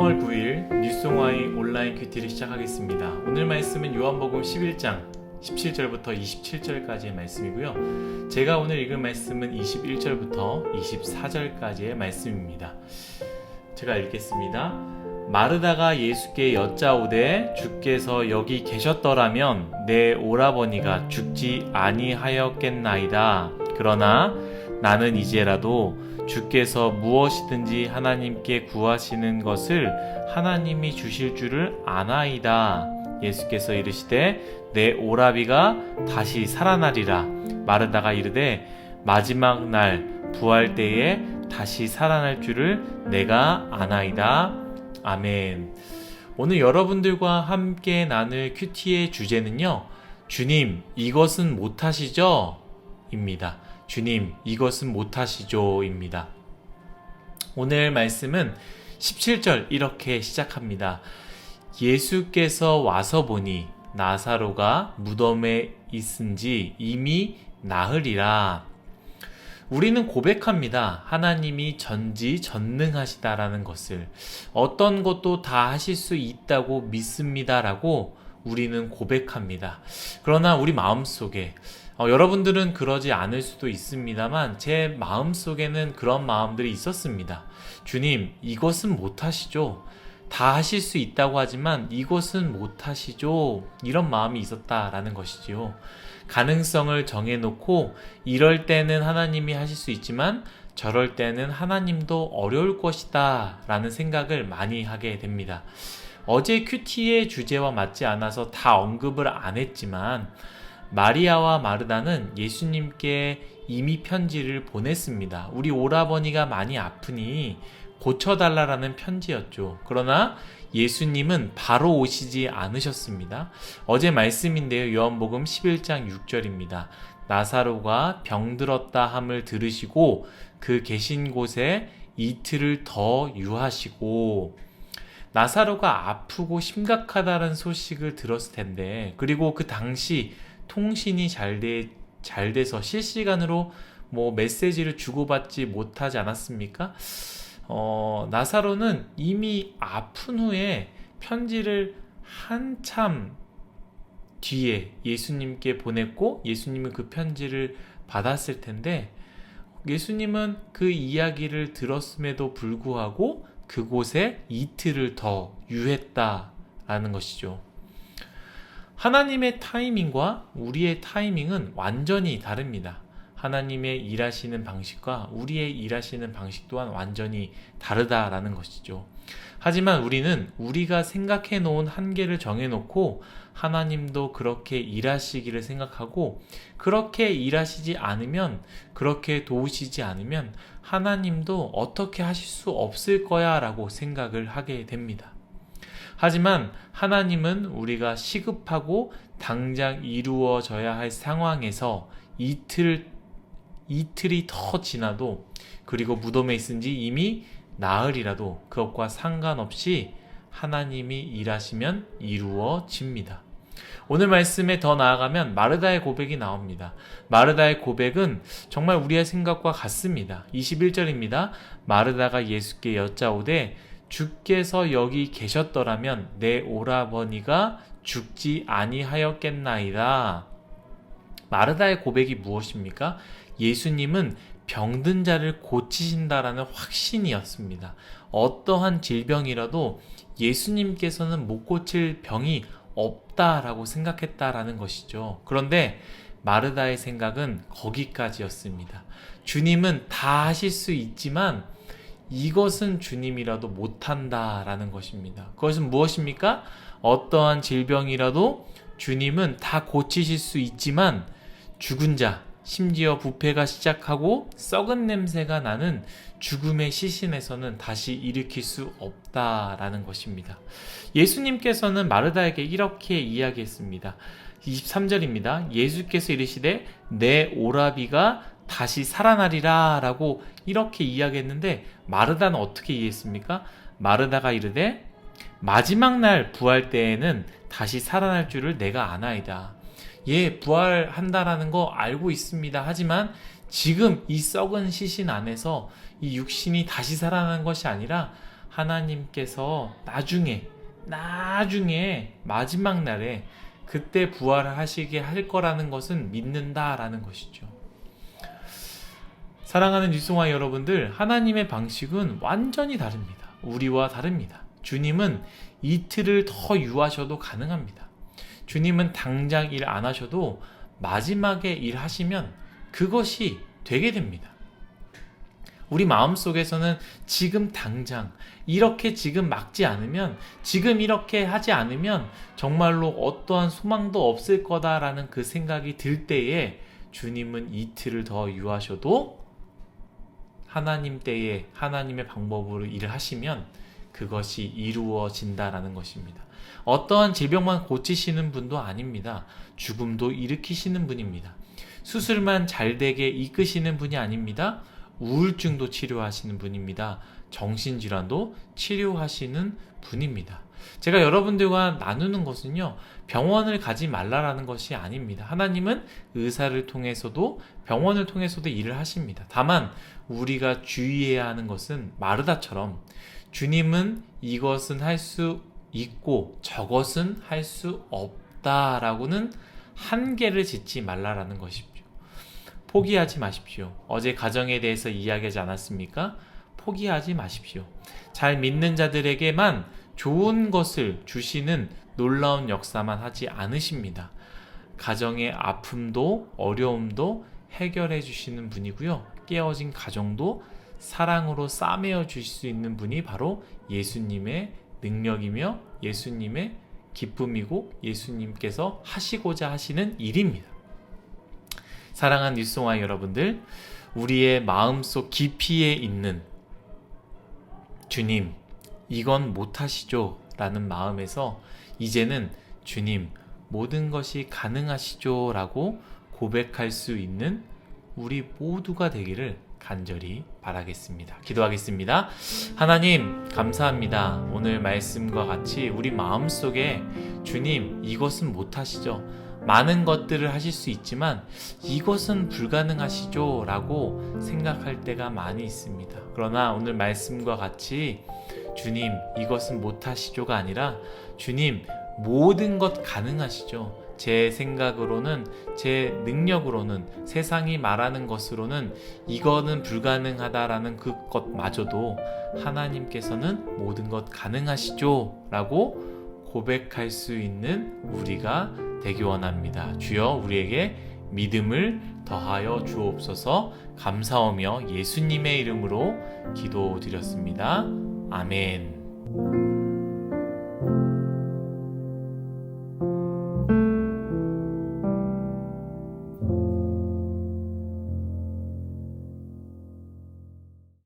3월 9일 뉴송아이 온라인 큐티를 시작하겠습니다. 오늘 말씀은 요한복음 11장 17절부터 27절까지의 말씀이고요. 제가 오늘 읽을 말씀은 21절부터 24절까지의 말씀입니다. 제가 읽겠습니다. 마르다가 예수께 여짜오되 주께서 여기 계셨더라면 내 오라버니가 죽지 아니하였겠나이다. 그러나 나는 이제라도 주께서 무엇이든지 하나님께 구하시는 것을 하나님이 주실 줄을 아나이다. 예수께서 이르시되 내 오라비가 다시 살아나리라. 마르다가 이르되 마지막 날 부활 때에 다시 살아날 줄을 내가 아나이다. 아멘. 오늘 여러분들과 함께 나눌 큐티의 주제는요, 주님 이것은 못하시죠? 입니다. 주님 이것은 못하시죠? 입니다. 오늘 말씀은 17절 이렇게 시작합니다. 예수께서 와서 보니 나사로가 무덤에 있은지 이미 나으리라. 우리는 고백합니다. 하나님이 전지전능하시다라는 것을, 어떤 것도 다 하실 수 있다고 믿습니다라고 우리는 고백합니다. 그러나 우리 마음속에 여러분들은 그러지 않을 수도 있습니다만 제 마음속에는 그런 마음들이 있었습니다. 주님 이것은 못하시죠? 다 하실 수 있다고 하지만 이것은 못하시죠? 이런 마음이 있었다라는 것이지요. 가능성을 정해놓고 이럴 때는 하나님이 하실 수 있지만 저럴 때는 하나님도 어려울 것이다 라는 생각을 많이 하게 됩니다. 어제 큐티의 주제와 맞지 않아서 다 언급을 안 했지만 마리아와 마르다는 예수님께 이미 편지를 보냈습니다. 우리 오라버니가 많이 아프니 고쳐달라라는 편지였죠. 그러나 예수님은 바로 오시지 않으셨습니다. 어제 말씀인데요. 요한복음 11장 6절입니다. 나사로가 병들었다 함을 들으시고 그 계신 곳에 이틀을 더 유하시고, 나사로가 아프고 심각하다는 소식을 들었을 텐데, 그리고 그 당시 통신이 잘 돼서 실시간으로 메시지를 주고받지 못하지 않았습니까? 나사로는 이미 아픈 후에 편지를 한참 뒤에 예수님께 보냈고 예수님은 그 편지를 받았을 텐데, 예수님은 그 이야기를 들었음에도 불구하고 그곳에 이틀을 더 유했다라는 것이죠. 하나님의 타이밍과 우리의 타이밍은 완전히 다릅니다. 하나님의 일하시는 방식과 우리의 일하시는 방식 또한 완전히 다르다라는 것이죠. 하지만 우리는 우리가 생각해 놓은 한계를 정해놓고 하나님도 그렇게 일하시기를 생각하고, 그렇게 일하시지 않으면, 그렇게 도우시지 않으면 하나님도 어떻게 하실 수 없을 거야 라고 생각을 하게 됩니다. 하지만 하나님은 우리가 시급하고 당장 이루어져야 할 상황에서 이틀이 더 지나도, 그리고 무덤에 있은지 이미 나으리라도 그것과 상관없이 하나님이 일하시면 이루어집니다. 오늘 말씀에 더 나아가면 마르다의 고백이 나옵니다. 마르다의 고백은 정말 우리의 생각과 같습니다. 21절입니다. 마르다가 예수께 여짜오되 주께서 여기 계셨더라면 내 오라버니가 죽지 아니하였겠나이다. 마르다의 고백이 무엇입니까? 예수님은 병든 자를 고치신다라는 확신이었습니다. 어떠한 질병이라도 예수님께서는 못 고칠 병이 없다라고 생각했다라는 것이죠. 그런데 마르다의 생각은 거기까지였습니다. 주님은 다 하실 수 있지만 이것은 주님이라도 못한다라는 것입니다. 그것은 무엇입니까? 어떠한 질병이라도 주님은 다 고치실 수 있지만 죽은 자, 심지어 부패가 시작하고 썩은 냄새가 나는 죽음의 시신에서는 다시 일으킬 수 없다라는 것입니다. 예수님께서는 마르다에게 이렇게 이야기했습니다. 23절입니다. 예수께서 이르시되 내 오라비가 다시 살아나리라 라고 이렇게 이야기했는데, 마르다는 어떻게 이해했습니까? 마르다가 이르되 마지막 날 부활 때에는 다시 살아날 줄을 내가 아나이다. 부활한다라는 거 알고 있습니다. 하지만 지금 이 썩은 시신 안에서 이 육신이 다시 살아나는 것이 아니라 하나님께서 나중에 마지막 날에 그때 부활을 하시게 할 거라는 것은 믿는다라는 것이죠. 사랑하는 뉴스공화 여러분들, 하나님의 방식은 완전히 다릅니다. 우리와 다릅니다. 주님은 이틀을 더 유하셔도 가능합니다. 주님은 당장 일 안 하셔도 마지막에 일하시면 그것이 되게 됩니다. 우리 마음속에서는 지금 당장 이렇게 지금 막지 않으면, 지금 이렇게 하지 않으면 정말로 어떠한 소망도 없을 거다라는 그 생각이 들 때에 주님은 이틀을 더 유하셔도 하나님 때에 하나님의 방법으로 일을 하시면 그것이 이루어진다라는 것입니다. 어떠한 질병만 고치시는 분도 아닙니다. 죽음도 일으키시는 분입니다. 수술만 잘 되게 이끄시는 분이 아닙니다. 우울증도 치료하시는 분입니다. 정신질환도 치료하시는 분입니다. 제가 여러분들과 나누는 것은요, 병원을 가지 말라라는 것이 아닙니다. 하나님은 의사를 통해서도 병원을 통해서도 일을 하십니다. 다만 우리가 주의해야 하는 것은 마르다처럼 주님은 이것은 할 수 있고 저것은 할 수 없다라고는 한계를 짓지 말라라는 것입니다. 포기하지 마십시오. 어제 가정에 대해서 이야기하지 않았습니까? 포기하지 마십시오. 잘 믿는 자들에게만 좋은 것을 주시는 놀라운 역사만 하지 않으십니다. 가정의 아픔도 어려움도 해결해 주시는 분이고요. 깨어진 가정도 사랑으로 싸매어 주실 수 있는 분이 바로 예수님의 능력이며 예수님의 기쁨이고 예수님께서 하시고자 하시는 일입니다. 사랑하는 뉴스공화 여러분들, 우리의 마음속 깊이에 있는 주님, 이건 못하시죠? 라는 마음에서 이제는 주님, 모든 것이 가능하시죠? 라고 고백할 수 있는 우리 모두가 되기를 간절히 바라겠습니다. 기도하겠습니다. 하나님, 감사합니다. 오늘 말씀과 같이 우리 마음속에 주님, 이것은 못하시죠? 많은 것들을 하실 수 있지만 이것은 불가능하시죠? 라고 생각할 때가 많이 있습니다. 그러나 오늘 말씀과 같이 주님, 이것은 못하시죠가 아니라 주님, 모든 것 가능하시죠? 제 생각으로는, 제 능력으로는, 세상이 말하는 것으로는 이거는 불가능하다라는 그것마저도 하나님께서는 모든 것 가능하시죠? 라고 고백할 수 있는 우리가 되기 원합니다. 주여, 우리에게 믿음을 더하여 주옵소서. 감사하며 예수님의 이름으로 기도드렸습니다. 아멘.